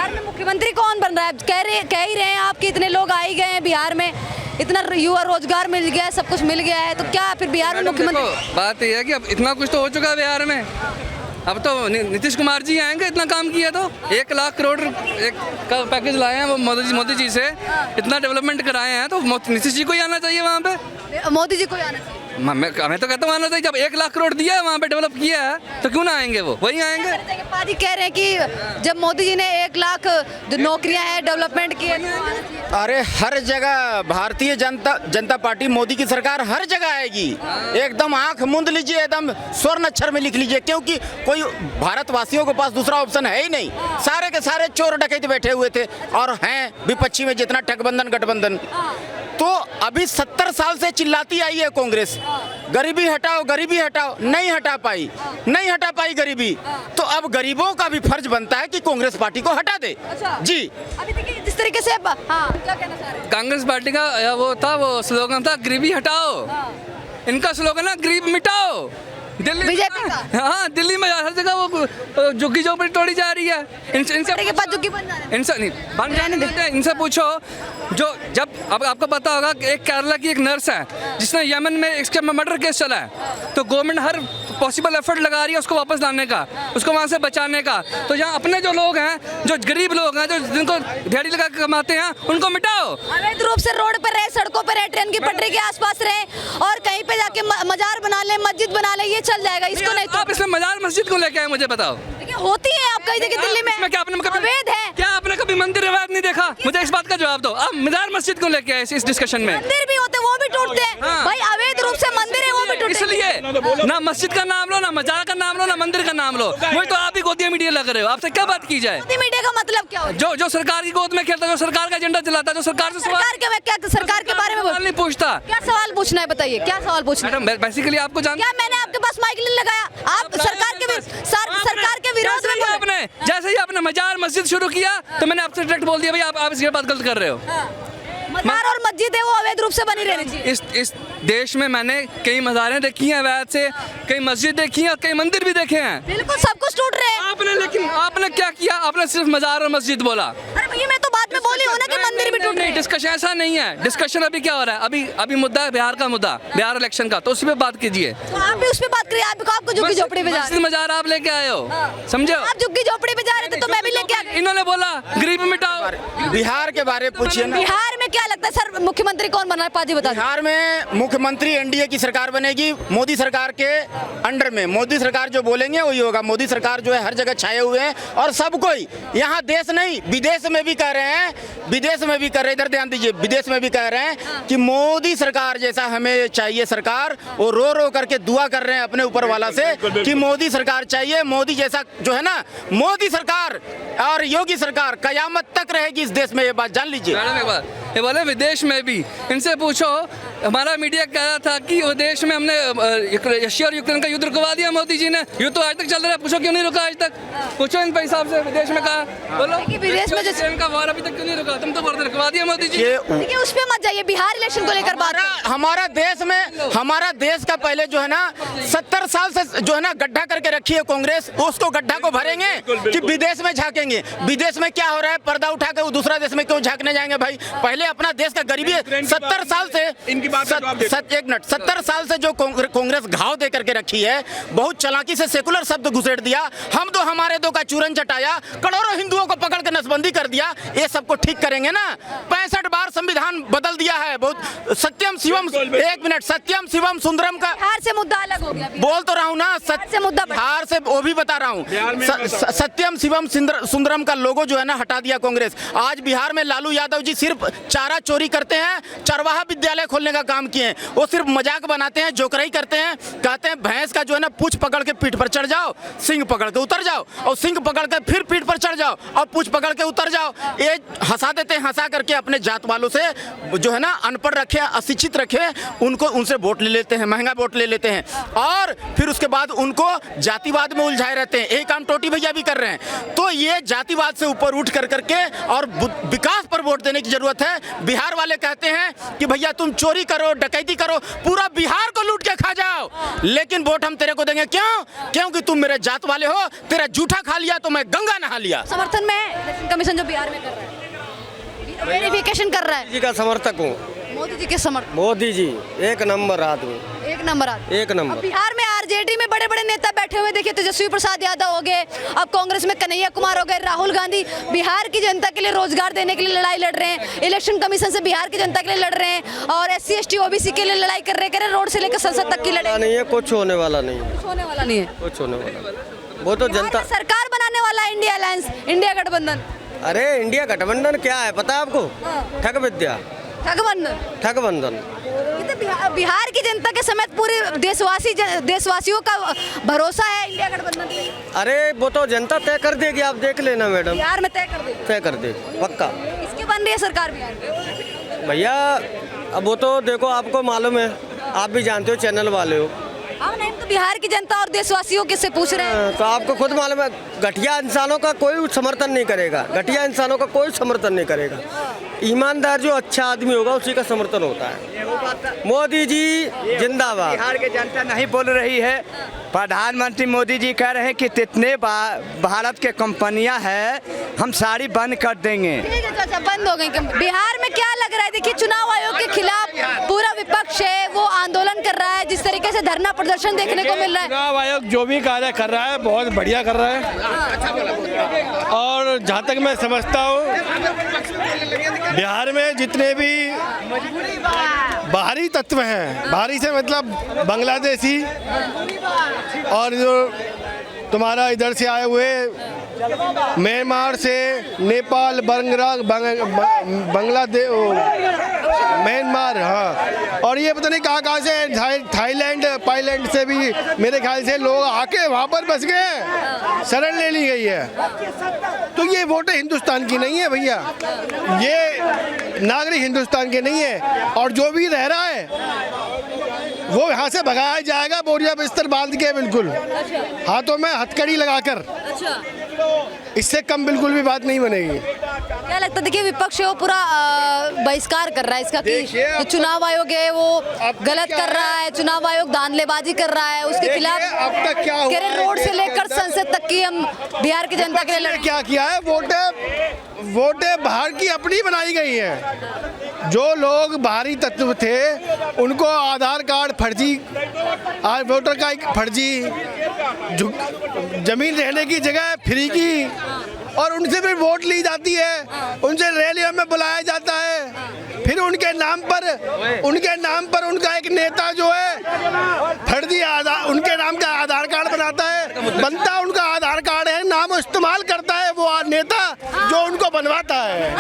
बिहार में मुख्यमंत्री कौन बन रहा है? कह ही रहे हैं आप कि इतने लोग आ ही गए हैं बिहार में, इतना युवा रोजगार मिल गया है, सब कुछ मिल गया है, तो क्या फिर बिहार में मुख्यमंत्री? बात यह है कि अब इतना कुछ तो हो चुका है बिहार में। अब तो नीतीश कुमार जी आएंगे, इतना काम किया तो 1 लाख करोड़ एक का पैकेज लाए हैं वो मोदी जी से, इतना डेवलपमेंट कराए हैं, तो नीतीश जी को ही आना चाहिए वहाँ पे। मोदी जी को ही आना चाहिए। मैं तो कहता हूँ आना चाहिए। जब 1 लाख करोड़ दिया है वहाँ पे, डेवलप किया है, तो क्यों ना आएंगे वो? वही आएंगे। पाजी कह रहे हैं कि जब मोदी जी ने 1 लाख जो नौकरियां हैं डेवलपमेंट की है, अरे हर जगह भारतीय जनता पार्टी मोदी की सरकार हर जगह आएगी। एकदम आंख मूंद लीजिए, एकदम स्वर्ण अक्षर में लिख लीजिए, क्योंकि कोई भारतवासियों के पास दूसरा ऑप्शन है ही नहीं। सारे के सारे चोर डकैत बैठे हुए थे और हैं विपक्षी में जितना ठगबंधन गठबंधन। तो अभी 70 साल से चिल्लाती आई है कांग्रेस, गरीबी हटाओ गरीबी हटाओ, नहीं हटा पाई गरीबी। तो अब गरीबों का भी फर्ज बनता है कि कांग्रेस पार्टी को हटा दे। जी अभी देखिए जिस तरीके से क्या कहना चाह रहे हैं? कांग्रेस पार्टी का वो स्लोगन था गरीबी हटाओ, इनका स्लोगन है गरीब मिटाओ। दिल्ली बीजेपी का? हाँ, दिल्ली में हर जगह वो झुग्गी झोपड़ी तोड़ी जा रही है। इनसे के पास झुग्गी बन जा रहे हैं। इनसे नहीं बन जाने देते हैं। इनसे पूछो, जो जब अब आपको पता होगा कि एक केरला की एक नर्स है जिसने यमन में इसके मर्डर केस चला है, तो गवर्नमेंट हर पॉसिबल एफर्ट लगा रही है उसको वापस लाने का, उसको वहाँ से बचाने का। तो यहाँ अपने जो लोग हैं, जो गरीब लोग हैं, जो जिनको दिहाड़ी लगा के कमाते हैं, उनको मिटाओ। अवैध रूप से रोड पर रहे, सड़कों पर रहे, ट्रेन की पटरी के आसपास रहे और कहीं पे जाके मजार बना ले, मस्जिद बना ले, ये चल जाएगा। इसको नहीं तो आप इसमें मजार मस्जिद को लेके आए, मुझे बताओ। देखिए होती है आप कहीं जगह दिल्ली में, क्या आपने कभी अवैध है। क्या आपने कभी मंदिर रिवायत नहीं देखा? मुझे इस बात का जवाब दो। आप मजार मस्जिद को लेके आए इस डिस्कशन में? मंदिर भी होते, वो भी टूटते हैं। हाँ। भाई अवैध रूप से मंदिर है, वो भी टूटते हैं। इसलिए ना मस्जिद का नाम लो, ना मजार का नाम लो, ना मंदिर का नाम लो। वही तो आप ही गोदिया मीडिया लग रहे हो। आपसे क्या बात की जाए? मीडिया का मतलब क्या होता है? जो सरकार की गोद में खेलता है, जो सरकार का एजेंडा चलाता है, जो सरकार से सरकार के बारे में नहीं पूछता। क्या सवाल पूछना है बताइए, क्या सवाल पूछना है? मैडम बेसिकली आपको जान क्या मैंने आपके पास माइक नहीं लगाया? आप सरकार के विरोध में आपने जैसे ही आपने मजार मस्जिद शुरू किया तो मैंने आपसे डायरेक्ट बोल दिया भाई आप इसके बात गलत कर रहे हो। मजार और मस्जिद है वो अवैध रूप से बनी रहनी चाहिए। इस देश में मैंने कई मज़ारें देखी हैं अवैध से, कई मस्जिद देखी हैं, कई मंदिर भी देखे हैं। बिल्कुल सब कुछ टूट रहे हैं। लेकिन आपने क्या किया? आपने सिर्फ मजार और मस्जिद बोला। अरे भैया मैं तो बात में बोली हूँ ना कि मंदिर भी टूट रहे हैं। डिस्कशन ऐसा नहीं है। डिस्कशन अभी क्या हो रहा है? अभी मुद्दा है बिहार का मुद्दा, बिहार इलेक्शन का, तो उसी पे बात कीजिए। तो आप भी उस पे बात करिए। आपको झुग्गी झोपड़ी पे जा रहे हैं। मजार आप लेके आए हो, समझे? आप झुग्गी झोपड़ी पे जा रहे थे तो मैं भी लेके आ गई। इन्होंने बोला गरीब मिटाओ। बिहार के बारे में पूछिए ना। बिहार में क्या लगता है सर, मुख्यमंत्री कौन बना है? पाजी बता दीजिए। बिहार में मुख्यमंत्री एनडीए की सरकार बनेगी, मोदी सरकार के अंडर में। मोदी सरकार जो बोलेंगे वही होगा। मोदी सरकार जो है हर जगह छाए हुए हैं और सब कोई यहाँ देश नहीं विदेश में भी कह रहे हैं, इधर ध्यान दीजिए, विदेश में भी कह रहे हैं कि मोदी सरकार जैसा हमें चाहिए सरकार। वो रो रो करके दुआ कर रहे हैं अपने ऊपर वाला से कि मोदी सरकार चाहिए। मोदी जैसा जो है ना, मोदी सरकार और योगी सरकार कयामत तक रहेगी इस देश में, ये बात जान लीजिए। ये बोले विदेश में भी, इनसे पूछो। हमारा मीडिया कह रहा था कि वो देश में हमने रशिया और यूक्रेन का युद्ध रुकवा दिया मोदी जी ने। युद्ध तो आज तक चल रहा है, पूछो क्यों नहीं रुका आज तक? पूछो इन हिसाब से विदेश में कहा, बोलो विदेश में जो का वार अभी तक क्यों नहीं रुका? तुम तो बोलते रुकवा दिया मोदी जी। देखिए उस पे मत जाइए, बिहार इलेक्शन को लेकर बात। हमारा देश में, हमारा देश का पहले जो है ना 70 साल से जो है ना गड्ढा करके रखी है कांग्रेस, उसको गड्ढा को भरेंगे कि विदेश में झांकेंगे। विदेश में क्या हो रहा है, पर्दा उठा के दूसरा देश में क्यों झांकने जाएंगे भाई? पहले अपना देश का गरीबी 70 साल से इनकी बात एक मिनट 70 साल से जो कांग्रेस घाव दे करके रखी है, बहुत चालाकी से सेकुलर शब्द घुसेड़ दिया, हम तो हमारे दो का चूरन चटाया, करोड़ों हिंदुओं को पकड़ के नसबंदी कर दिया। ये सबको ठीक करेंगे ना? 65 बार संविधान बदल दिया है। बहुत सत्यम शिवम, एक मिनट, सत्यम शिवम सुंदरम का बिहार से मुद्दा अलग हो गया। बोल तो रहा हूँ ना, से मुद्दा बिहार से वो भी बता रहा हूँ। सत्यम शिवम सुंदरम का लोगो जो है ना हटा दिया कांग्रेस। आज बिहार में लालू यादव जी सिर्फ चारा चोरी करते हैं, चरवाहा विद्यालय खोलने का काम किए। वो सिर्फ मजाक बनाते हैं, जोकराई करते हैं, कहते हैं भैंस का जो है ना पूंछ पकड़ के पीठ पर चढ़ जाओ, सिंग पकड़ के उतर जाओ, और सिंग पकड़ के फिर पीठ पर चढ़ जाओ और पूंछ पकड़ के उतर जाओ। ये हंसा देते हैं, हंसा करके अपने जात वालों से जो है ना अनपढ़ रखे, अशिक्षित रखे, उनको उनसे वोट ले लेते हैं, महंगा वोट ले लेते हैं और फिर उसके बाद उनको जातिवाद में उलझाए रहते हैं। यही काम टोटी भैया भी कर रहे हैं। तो ये जातिवाद से ऊपर उठ कर करके और विकास पर वोट देने की जरूरत है। बिहार वाले कहते हैं कि भैया तुम चोरी करो, डकैती करो, पूरा बिहार को लूट के खा जाओ, लेकिन वोट हम तेरे को देंगे। क्यों? क्योंकि तुम मेरे जात वाले हो, तेरा जूठा खा लिया तो मैं गंगा नहा लिया। समर्थन में इलेक्शन कमीशन जो बिहार में कर रहा है, वेरिफिकेशन कर रहा है। जी का समर्थक हूँ। मोदी जी के समर्थन, मोदी जी एक नंबर आदमी, एक नंबर आदमी। एक अब नंबर। बिहार में आरजेडी में बड़े बड़े नेता बैठे हुए, देखिए तेजस्वी प्रसाद यादव हो गए, अब कांग्रेस में कन्हैया कुमार हो गए, राहुल गांधी बिहार की जनता के लिए रोजगार देने के लिए लड़ाई लड़ रहे हैं, इलेक्शन कमीशन से बिहार की जनता के लिए लड़ रहे हैं, और SC ST OBC के लिए लड़ाई कर रहे हैं, रोड से लेकर संसद तक की लड़ाई। नहीं है, कुछ होने वाला नहीं है, कुछ होने वाला नहीं है। कुछ होने वाला नहीं। वो तो बिहार जनता। में सरकार बनाने वाला है इंडिया अलायंस, इंडिया गठबंधन। अरे इंडिया गठबंधन क्या है पता है आपको? ठग विद्या, गठबंधन, ठगबंधन। ये तो बिहार की जनता के समेत पूरे देशवासियों का भरोसा है इंडिया गठबंधन पे। अरे वो तो जनता तय कर देगी, आप देख लेना मैडम, बिहार में तय कर देगी, तय कर देगी पक्का। इसकी बन रही है सरकार बिहार में। भैया अब वो तो देखो, आपको मालूम है, आप भी जानते हो, चैनल वाले हो। हम नहीं, तो बिहार की जनता और देशवासियों किससे पूछ रहे हैं। तो आपको खुद मालूम है, घटिया इंसानों का कोई समर्थन नहीं करेगा, घटिया इंसानों का कोई समर्थन नहीं करेगा। ईमानदार जो अच्छा आदमी होगा उसी का समर्थन होता है। मोदी जी जिंदाबाद। बिहार की जनता नहीं बोल रही है, प्रधानमंत्री मोदी जी कह रहे हैं कि जितने भारत के कंपनियां हैं हम सारी बंद कर देंगे। ठीक है चाचा, बंद हो गई। बिहार में क्या लग रहा है, देखिए चुनाव आयोग के खिलाफ पूरा विपक्ष है, वो आंदोलन कर रहा है, जिस तरीके से धरना प्रदर्शन देखने को मिल रहा है। चुनाव आयोग जो भी कार्य कर रहा है बहुत बढ़िया कर रहा है, और जहाँ तक मैं समझता हूँ बिहार में जितने भी बाहरी तत्व हैं, बाहरी से मतलब बांग्लादेशी और जो तुम्हारा इधर से आए हुए म्यांमार से, नेपाल, बांग्लादेश, म्यांमार, हाँ, और ये पता नहीं कहाँ से, थाईलैंड पाईलैंड से भी मेरे ख्याल से लोग आके वहाँ पर बस गए, शरण ले ली गई है। तो ये वोट हिंदुस्तान की नहीं है भैया, ये नागरिक हिंदुस्तान के नहीं है, और जो भी रह रहा है वो यहाँ से भगाया जाएगा, बोरिया बिस्तर बांध के, बिल्कुल हाथों में हथकड़ी लगाकर। इससे कम बिल्कुल भी बात नहीं बनेगी। क्या लगता है, देखिए विपक्ष है वो पूरा बहिष्कार कर रहा है इसका कि जो चुनाव आयोग है वो गलत कर रहा है, चुनाव आयोग धांधलेबाजी कर रहा है, उसके खिलाफ अब तक क्या हुआ कह रहे रोड से लेकर संसद तक की हम बिहार की जनता के लिए लड़ेंगे। क्या किया है, वोटें बाहर की अपनी बनाई गई हैं। जो लोग बाहरी तत्व थे उनको आधार कार्ड फर्जी, वोटर का एक फर्जी, जमीन रहने की जगह फ्री की, और उनसे फिर वोट ली जाती है, उनसे रैलियों में बुलाया जाता है, फिर उनके नाम पर उनका एक नेता जो है फर्जी उनके नाम का आधार कार्ड बनाता है, बनता उनका आधार कार्ड है, नाम इस्तेमाल करता है वो नेता जो उनको बनवाता है।